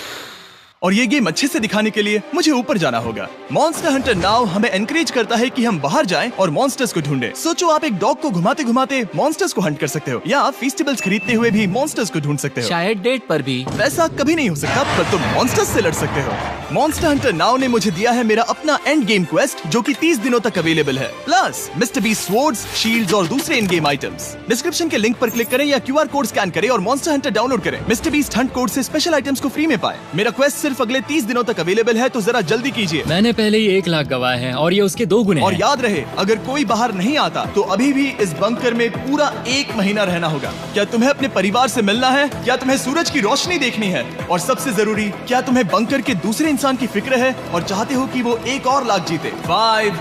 Speaker 1: और ये गेम अच्छे से दिखाने के लिए मुझे ऊपर जाना होगा। मॉन्स्टर हंटर नाउ हमें एनकरेज करता है कि हम बाहर जाएं और मॉन्स्टर्स को ढूंढें। सोचो आप एक डॉग को घुमाते घुमाते मॉन्स्टर्स को हंट कर सकते हो या फेस्टिवल्स खरीदते हुए भी मॉन्स्टर्स को ढूंढ सकते हो।
Speaker 4: शायद डेट पर भी।
Speaker 1: वैसा कभी नहीं हो सकता, पर तुम मॉन्स्टर्स से लड़ सकते हो। मॉन्स्टर हंटर नाउ ने मुझे दिया है मेरा अपना एंड गेम क्वेस्ट जो कि 30 दिनों तक अवेलेबल है, plus mister beast swords, shields और दूसरे इन गेम आइटम्स। डिस्क्रिप्शन के लिंक पर क्लिक करें या QR कोड स्कैन करें और मॉन्स्टर हंटर डाउनलोड करें। मिस्टर बीस्ट हंट कोड से स्पेशल आइटम्स को फ्री में पाएं। मेरा क्वेस्ट सिर्फ अगले 30 दिनों तक अवेलेबल है, तो जरा जल्दी कीजिए।
Speaker 2: मैंने पहले ही 1 लाख गवाए हैं और ये उसके 2 गुने
Speaker 1: और
Speaker 2: हैं।
Speaker 1: याद रहे, अगर कोई बाहर नहीं आता तो अभी भी इस बंकर में पूरा 1 महीना रहना होगा। क्या तुम्हें अपने परिवार से मिलना है? क्या तुम्हें सूरज की रोशनी देखनी है? और सबसे जरूरी, क्या तुम्हें बंकर के दूसरे इंसान की फिक्र है और चाहते हो कि वो $1 और लाख जीते? 5,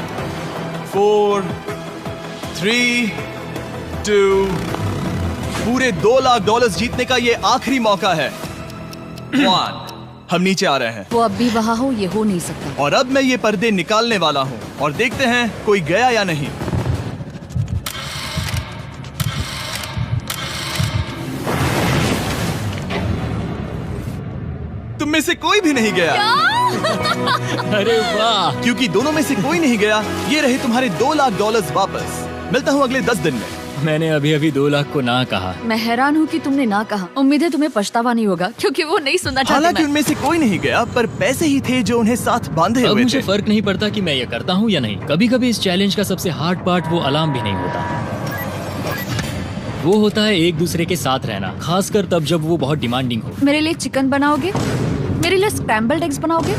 Speaker 1: 4, 3, 2, पूरे $2 लाख जीतने का ये आखिरी मौका है। 1, हम नीचे आ रहे हैं
Speaker 3: वो अब भी वहाँ हो, ये हो नहीं सकता।
Speaker 1: और अब मैं ये पर्दे निकालने वाला हूँ और देखते हैं कोई गया या नहीं। तुम में से कोई भी नहीं गया।
Speaker 2: अरे वाह।
Speaker 1: क्योंकि दोनों में से कोई नहीं गया, ये रहे तुम्हारे $2 लाख वापस। मिलता हूँ अगले 10 दिन में।
Speaker 2: मैंने अभी अभी 2 लाख को ना कहा।
Speaker 3: मैं हैरान हूँ कि तुमने ना कहा। उम्मीद है तुम्हें पछतावा नहीं होगा क्योंकि वो नहीं सुनना चाहते।
Speaker 1: हालांकि
Speaker 3: मैं।
Speaker 1: उनमें से कोई नहीं गया, पर पैसे ही थे जो उन्हें साथ बांधे
Speaker 2: अब
Speaker 1: हुए
Speaker 2: मुझे
Speaker 1: थे।
Speaker 2: फर्क नहीं पड़ता कि मैं ये करता हूँ या नहीं। कभी कभी इस चैलेंज का सबसे हार्ड पार्ट वो अलार्म भी नहीं होता, वो होता है एक दूसरे के साथ रहना, खासकर तब जब वो बहुत डिमांडिंग हो।
Speaker 3: मेरे लिए चिकन बनाओगे? मेरे लिए स्क्रैम्बल्ड एग्स बनाओगे?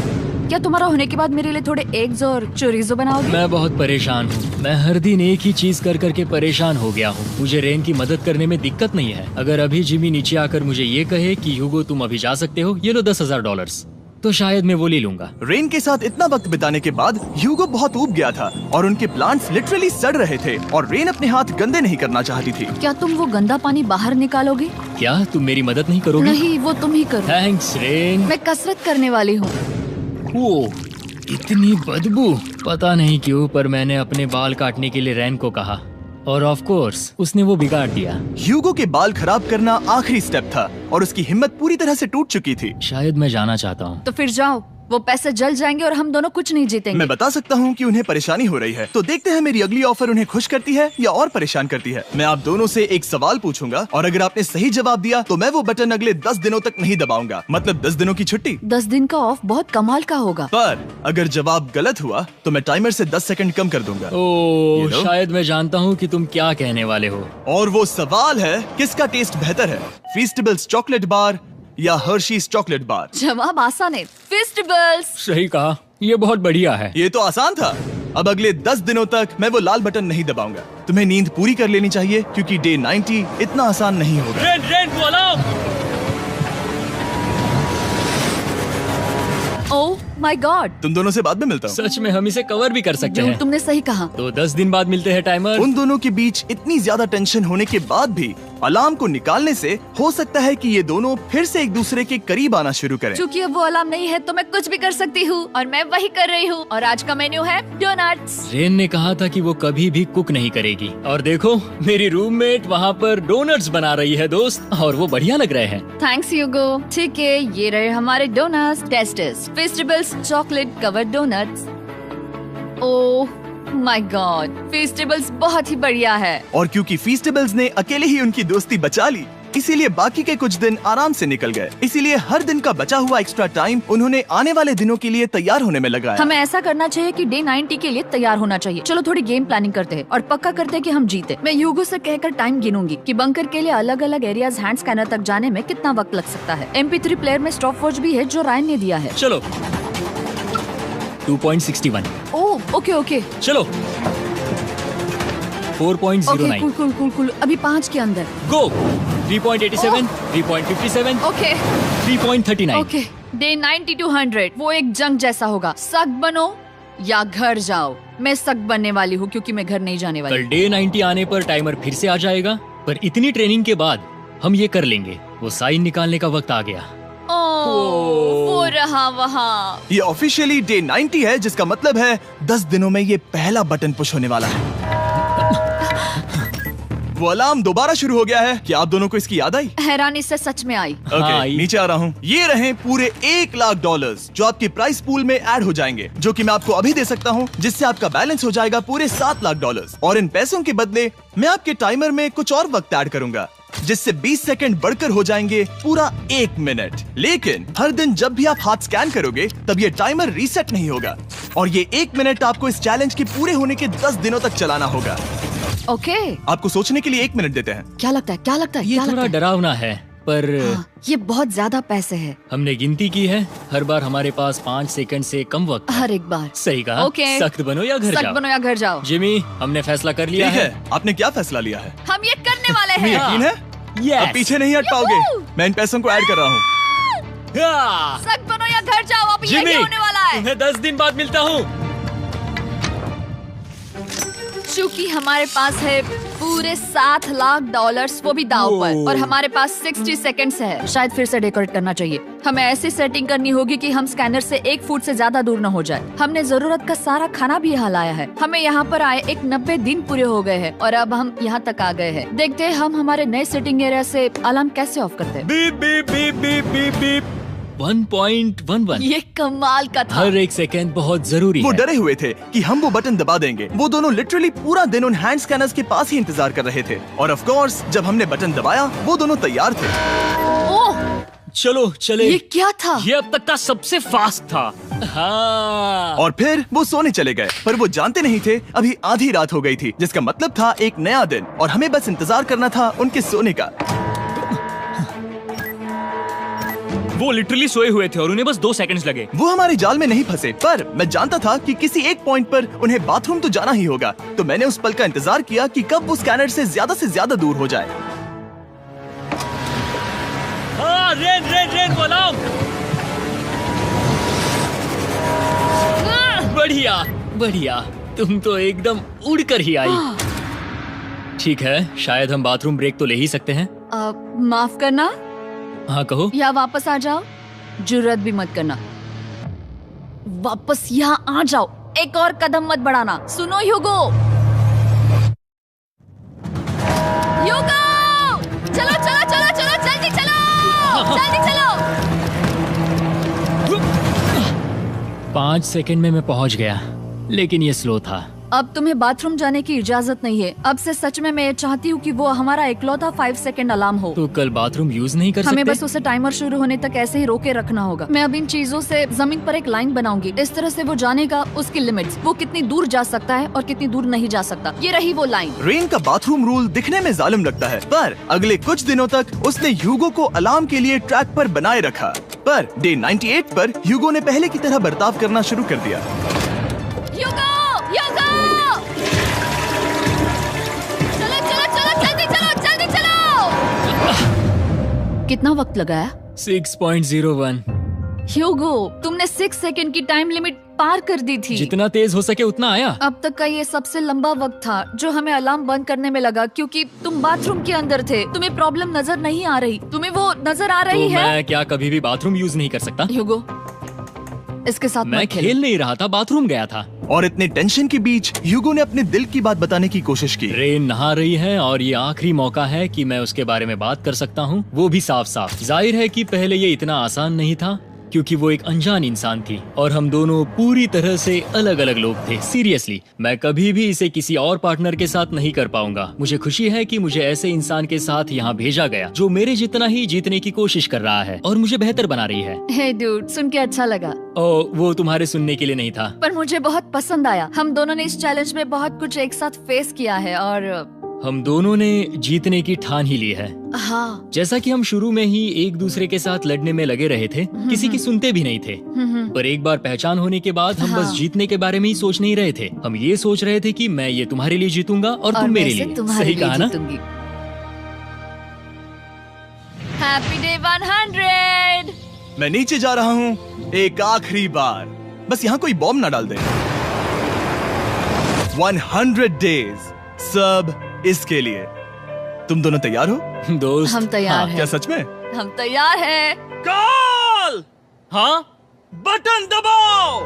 Speaker 3: क्या तुम्हारा होने के बाद मेरे लिए थोड़े एग्स और चोरिजो बनाओगे?
Speaker 2: मैं बहुत परेशान हूँ। मैं हर दिन एक ही चीज कर करके परेशान हो गया हूँ। मुझे रेन की मदद करने में दिक्कत नहीं है। अगर अभी जिमी नीचे आकर मुझे ये कहे कि ह्यूगो तुम अभी जा सकते हो, ये लो $10,000, तो शायद मैं वो ले लूंगा।
Speaker 1: रेन के साथ इतना वक्त बिताने के बाद ह्यूगो बहुत ऊब गया था और उनके प्लांट्स लिटरली सड़ रहे थे और रेन अपने हाथ गंदे नहीं करना चाहती थी।
Speaker 3: क्या तुम वो गंदा पानी बाहर निकालोगे?
Speaker 2: क्या तुम मेरी मदद नहीं करोगी?
Speaker 3: नहीं, वो तुम ही करो।
Speaker 2: Thanks rain.
Speaker 3: मैं कसरत करने वाली हूँ।
Speaker 2: ओह, इतनी बदबू। पता नहीं क्यों, पर मैंने अपने बाल काटने के लिए रेन को कहा और ऑफ कोर्स उसने वो बिगाड़ दिया।
Speaker 1: ह्यूगो के बाल खराब करना आखिरी स्टेप था और उसकी हिम्मत पूरी तरह से टूट चुकी थी।
Speaker 2: शायद मैं जाना चाहता हूँ।
Speaker 3: तो फिर जाओ, वो पैसे जल जाएंगे और हम दोनों कुछ नहीं जीतेंगे।
Speaker 1: मैं बता सकता हूँ कि उन्हें परेशानी हो रही है, तो देखते हैं मेरी अगली ऑफर उन्हें खुश करती है या और परेशान करती है। मैं आप दोनों से एक सवाल पूछूंगा और अगर आपने सही जवाब दिया तो मैं वो बटन अगले 10 दिनों तक नहीं दबाऊंगा, मतलब 10 दिनों की छुट्टी।
Speaker 3: 10 दिन का ऑफ बहुत कमाल का होगा।
Speaker 1: पर अगर जवाब गलत हुआ तो मैं टाइमर से 10 सेकंड कम कर दूंगा।
Speaker 2: ओह,
Speaker 1: You know?
Speaker 2: शायद मैं जानता हूँ कि तुम क्या कहने वाले हो।
Speaker 1: और वो सवाल है, किसका टेस्ट बेहतर है, फेस्टिवल्स चॉकलेट बार या हर्शीज चॉकलेट बार?
Speaker 3: जवाब आसान है, फेस्टिवल्स।
Speaker 2: सही कहा, ये बहुत बढ़िया है।
Speaker 1: ये तो आसान था। अब अगले 10 दिनों तक मैं वो लाल बटन नहीं दबाऊंगा। तुम्हें नींद पूरी कर लेनी चाहिए क्योंकि डे 90 इतना आसान नहीं होगा।
Speaker 2: रेन वो अलार्म।
Speaker 3: ओह माय गॉड,
Speaker 1: तुम दोनों से बाद में मिलता हूँ।
Speaker 2: सच में हम इसे कवर भी कर सकते हैं।
Speaker 3: तुमने सही कहा।
Speaker 2: तो 10 दिन बाद मिलते हैं टाइमर।
Speaker 1: उन दोनों के बीच इतनी ज्यादा टेंशन होने के बाद भी अलार्म को निकालने से हो सकता है कि ये दोनों फिर से एक दूसरे के करीब आना शुरू करें।
Speaker 3: क्योंकि अब वो अलार्म नहीं है तो मैं कुछ भी कर सकती हूँ और मैं वही कर रही हूँ। और आज का मेन्यू है डोनट्स।
Speaker 2: रेन ने कहा था कि वो कभी भी कुक नहीं करेगी और देखो मेरी रूममेट वहाँ पर डोनट्स बना रही है दोस्त, और वो बढ़िया लग रहे हैं।
Speaker 3: Thanks Hugo. ठीक है, ये रहे हमारे donuts. Testers festivals chocolate covered donuts. Oh my god, festivals बहुत ही बढ़िया है।
Speaker 1: और क्योंकि फीस्टेबल्स ने अकेले ही उनकी दोस्ती बचा ली, इसीलिए बाकी के कुछ दिन आराम से निकल गए। इसीलिए हर दिन का बचा हुआ एक्स्ट्रा टाइम उन्होंने आने वाले दिनों के लिए तैयार होने में लगाया।
Speaker 3: हमें ऐसा करना चाहिए कि डे 90 के लिए तैयार होना चाहिए। चलो थोड़ी गेम प्लानिंग करते हैं और पक्का करते हैं कि हम जीते। मैं ह्यूगो से कहकर टाइम गिनूंगी कि बंकर के लिए अलग अलग एरियाज हैंड स्कैनर तक जाने में कितना वक्त लग सकता है। MP3 प्लेयर में स्टॉप वॉच भी है जो रायन ने दिया है।
Speaker 2: चलो 2.61।
Speaker 3: ओह ओके ओके
Speaker 2: चलो 4.09।
Speaker 3: Cool cool cool cool. अभी 5 के अंदर।
Speaker 2: गो 3.87, 3.57,
Speaker 3: ओके
Speaker 2: 3.39।
Speaker 3: ओके। डे 90 to 100 वो एक जंग जैसा होगा। सख्त बनो या घर जाओ। मैं सख्त बनने वाली हूँ क्योंकि मैं घर नहीं जाने वाली।
Speaker 2: कल डे 90 आने पर टाइमर फिर से आ जाएगा, पर इतनी ट्रेनिंग के बाद हम ये कर लेंगे। वो साइन निकालने का वक्त आ गया।
Speaker 3: वो रहा वहाँ।
Speaker 1: ये ऑफिशियली डे 90 है, जिसका मतलब है 10 दिनों में ये पहला बटन पुश होने वाला है। वो अलार्म दोबारा शुरू हो गया है। क्या आप दोनों को इसकी याद आई?
Speaker 3: हैरानी से सच में आई।
Speaker 1: ओके, नीचे आ रहा हूँ। ये रहे पूरे $1,00,000 जो आपके प्राइस पूल में ऐड हो जाएंगे, जो कि मैं आपको अभी दे सकता हूँ, जिससे आपका बैलेंस हो जाएगा पूरे $7,00,000। और इन पैसों के बदले मैं आपके टाइमर में कुछ और वक्त ऐड करूंगा, जिससे 20 सेकंड बढ़कर हो जाएंगे पूरा 1 मिनट। लेकिन हर दिन जब भी आप हाथ स्कैन करोगे तब ये टाइमर रीसेट नहीं होगा, और ये 1 मिनट आपको इस चैलेंज के पूरे होने के 10 दिनों तक चलाना होगा।
Speaker 3: ओके।
Speaker 1: आपको सोचने के लिए 1 मिनट देते हैं।
Speaker 3: क्या लगता है? क्या लगता है?
Speaker 2: ये
Speaker 3: क्या
Speaker 2: थोड़ा
Speaker 3: लगता है?
Speaker 2: डरावना है, पर
Speaker 3: हाँ, ये बहुत ज्यादा पैसे है।
Speaker 2: हमने गिनती की है, हर बार हमारे पास 5 सेकंड से कम वक्त है।
Speaker 3: हर एक बार।
Speaker 2: सही कहा।
Speaker 3: ओके।
Speaker 2: सख्त बनो या घर
Speaker 3: सख्त
Speaker 2: जाओ।
Speaker 3: बनो या घर जाओ।
Speaker 2: जिमी, हमने फैसला कर लिया
Speaker 1: ठीक
Speaker 2: है।
Speaker 1: है, आपने क्या फैसला लिया है?
Speaker 3: हम ये करने वाले
Speaker 1: तुम्हें
Speaker 3: हैं।
Speaker 1: यकीन है?
Speaker 2: Yes.
Speaker 1: अब पीछे नहीं हट पाओगे। मैं इन पैसों को ऐड कर रहा हूँ।
Speaker 2: हाँ।
Speaker 3: सख्त बनो या घर जाओ। अब
Speaker 2: जिमी,
Speaker 3: यही होने वाला है।
Speaker 2: तुम्हें 10 दिन बाद मिलता हूँ।
Speaker 3: चूंकि हमारे पास है पूरे $7,00,000 वो भी दाव पर, और हमारे पास 60 सेकंड्स है। शायद फिर से डेकोरेट करना चाहिए। हमें ऐसी सेटिंग करनी होगी कि हम स्कैनर से 1 फुट से ज्यादा दूर न हो जाए। हमने जरूरत का सारा खाना भी यहाँ लाया है। हमें यहाँ पर आए 90 दिन पूरे हो गए हैं और अब हम यहाँ तक आ गए हैं। देखते हैं हम हमारे नए सेटिंग एरिया से अलार्म कैसे ऑफ करते हैं।
Speaker 2: Beep beep beep beep beep beep. 1.11।
Speaker 3: ये कमाल का था।
Speaker 2: हर एक सेकंड बहुत जरूरी
Speaker 1: वो
Speaker 2: है।
Speaker 1: डरे हुए थे कि हम वो बटन दबा देंगे। वो दोनों लिटरली पूरा दिन उन हैंड स्कैनर्स के पास ही इंतजार कर रहे थे, और ऑफ कोर्स जब हमने बटन दबाया वो दोनों तैयार थे।
Speaker 3: ओह,
Speaker 2: चलो चले।
Speaker 3: ये क्या था?
Speaker 2: ये अब तक का सबसे फास्ट था। हाँ।
Speaker 1: और फिर वो सोने चले गए, पर वो जानते नहीं थे अभी आधी रात हो गई थी, जिसका मतलब था एक नया दिन, और हमें बस इंतजार करना था उनके सोने का।
Speaker 2: वो लिटरली सोए हुए थे और उन्हें बस 2 सेकंड्स लगे।
Speaker 1: वो हमारे जाल में नहीं फंसे, पर मैं जानता था कि किसी एक पॉइंट पर उन्हें बाथरूम तो जाना ही होगा, तो मैंने उस पल का इंतजार किया कि कब वो स्कैनर से ज्यादा दूर हो जाए।
Speaker 2: हाँ, रेन अलार्म। बढ़िया बढ़िया, तुम तो एकदम उड़कर ही आई। ठीक है, शायद हम बाथरूम ब्रेक तो ले ही सकते हैं।
Speaker 3: माफ करना
Speaker 2: हाँ कहो।
Speaker 3: या वापस आ जाओ। जुर्रत भी मत करना। वापस यहाँ आ जाओ। एक और कदम मत बढ़ाना। सुनो ह्यूगो। ह्यूगो, चलो चलो चलो चलो, जल्दी चलो, जल्दी चलो।
Speaker 2: 5 सेकंड में मैं पहुंच गया, लेकिन ये स्लो था।
Speaker 3: अब तुम्हें बाथरूम जाने की इजाजत नहीं है। अब से सच में मैं चाहती हूँ कि वो हमारा इकलौता 5 सेकंड अलार्म हो।
Speaker 2: तो कल बाथरूम यूज नहीं कर सकते?
Speaker 3: हमें बस उसे टाइमर शुरू होने तक ऐसे ही रोके रखना होगा। मैं अब इन चीजों से जमीन पर एक लाइन बनाऊंगी। इस तरह से वो जानेगा उसकी लिमिट्स, वो कितनी दूर जा सकता है और कितनी दूर नहीं जा सकता। ये रही वो लाइन।
Speaker 1: रेन का बाथरूम रूल दिखने में जालिम लगता है, पर अगले कुछ दिनों तक उसने ह्यूगो को अलार्म के लिए ट्रैक पर बनाए रखा। पर डे 98 पर ह्यूगो ने पहले की तरह बर्ताव करना शुरू कर दिया।
Speaker 3: ह्यूगो, ह्यूगो! कितना वक्त लगाया?
Speaker 2: 6.01।
Speaker 3: ह्यूगो, तुमने 6 सेकंड की टाइम लिमिट पार कर दी थी।
Speaker 2: जितना तेज हो सके उतना आया।
Speaker 3: अब तक का ये सबसे लंबा वक्त था जो हमें अलार्म बंद करने में लगा, क्योंकि तुम बाथरूम के अंदर थे। तुम्हें प्रॉब्लम नजर नहीं आ रही। तुम्हें वो नजर आ रही
Speaker 2: तो
Speaker 3: है?
Speaker 2: मैं क्या कभी भी बाथरूम यूज नहीं कर सकता?
Speaker 3: ह्यूगो, इसके साथ
Speaker 2: मैं
Speaker 3: मत खेलो।
Speaker 2: खेल नहीं रहा था, बाथरूम गया था।
Speaker 1: और इतने टेंशन के बीच ह्यूगो ने अपने दिल की बात बताने की कोशिश की।
Speaker 2: रेन नहा रही है और ये आखिरी मौका है कि मैं उसके बारे में बात कर सकता हूँ, वो भी साफ साफ। जाहिर है कि पहले ये इतना आसान नहीं था क्योंकि वो एक अनजान इंसान थी और हम दोनों पूरी तरह से अलग अलग लोग थे। सीरियसली, मैं कभी भी इसे किसी और पार्टनर के साथ नहीं कर पाऊंगा। मुझे खुशी है कि मुझे ऐसे इंसान के साथ यहाँ भेजा गया जो मेरे जितना ही जीतने की कोशिश कर रहा है और मुझे बेहतर बना रही है।
Speaker 3: हे डूड, सुन के अच्छा लगा,
Speaker 2: वो तुम्हारे सुनने के लिए नहीं था।
Speaker 3: पर मुझे बहुत पसंद आया। हम दोनों ने इस चैलेंज में बहुत कुछ एक साथ फेस किया है और
Speaker 2: हम दोनों ने जीतने की ठान ही ली है।
Speaker 3: हाँ।
Speaker 2: जैसा कि हम शुरू में ही एक दूसरे के साथ लड़ने में लगे रहे थे, किसी की सुनते भी नहीं थे। पर एक बार पहचान होने के बाद हम बस जीतने के बारे में ही सोच नहीं रहे थे। हम ये सोच रहे थे कि मैं ये तुम्हारे लिए जीतूंगा और तुम मेरे लिए। सही कहा ना?
Speaker 3: Happy day 100।
Speaker 1: मैं नीचे जा रहा हूँ एक आखिरी बार, बस यहाँ कोई बॉम्ब ना डाल दे। 100 डेज, सब इसके लिए। तुम दोनों तैयार हो?
Speaker 2: दोस्त,
Speaker 3: हम तैयार हैं।
Speaker 1: क्या सच में?
Speaker 3: हम तैयार हैं।
Speaker 1: कॉल!
Speaker 2: हाँ,
Speaker 1: बटन दबाओ।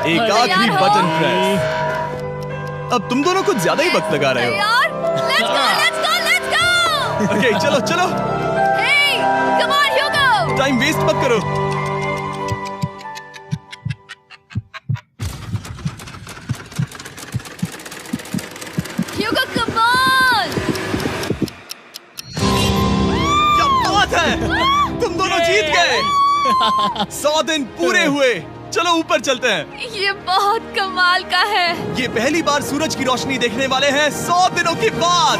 Speaker 1: एक आखिरी
Speaker 3: तैयार हो?
Speaker 1: Button press. अब तुम दोनों कुछ ज्यादा ही वक्त लगा रहे हो।
Speaker 3: तैयार? Let's go, let's go, let's go!
Speaker 1: Okay, चलो चलो,
Speaker 3: Hey, come on, Hugo!
Speaker 1: Time waste मत करो।
Speaker 3: Hugo, come on!
Speaker 1: क्या बात है, तुम दोनों जीत गए। 100 दिन पूरे हुए। चलो ऊपर चलते हैं।
Speaker 3: ये बहुत कमाल का है।
Speaker 1: ये पहली बार सूरज की रोशनी देखने वाले हैं 100 दिनों के बाद।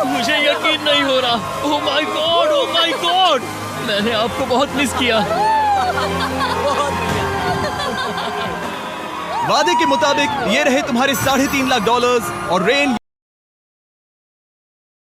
Speaker 2: मुझे यकीन नहीं हो रहा। ओह my God, oh my God, मैंने आपको बहुत मिस किया।
Speaker 1: वादे के मुताबिक ये रहे तुम्हारे $3.5 लाख और रेन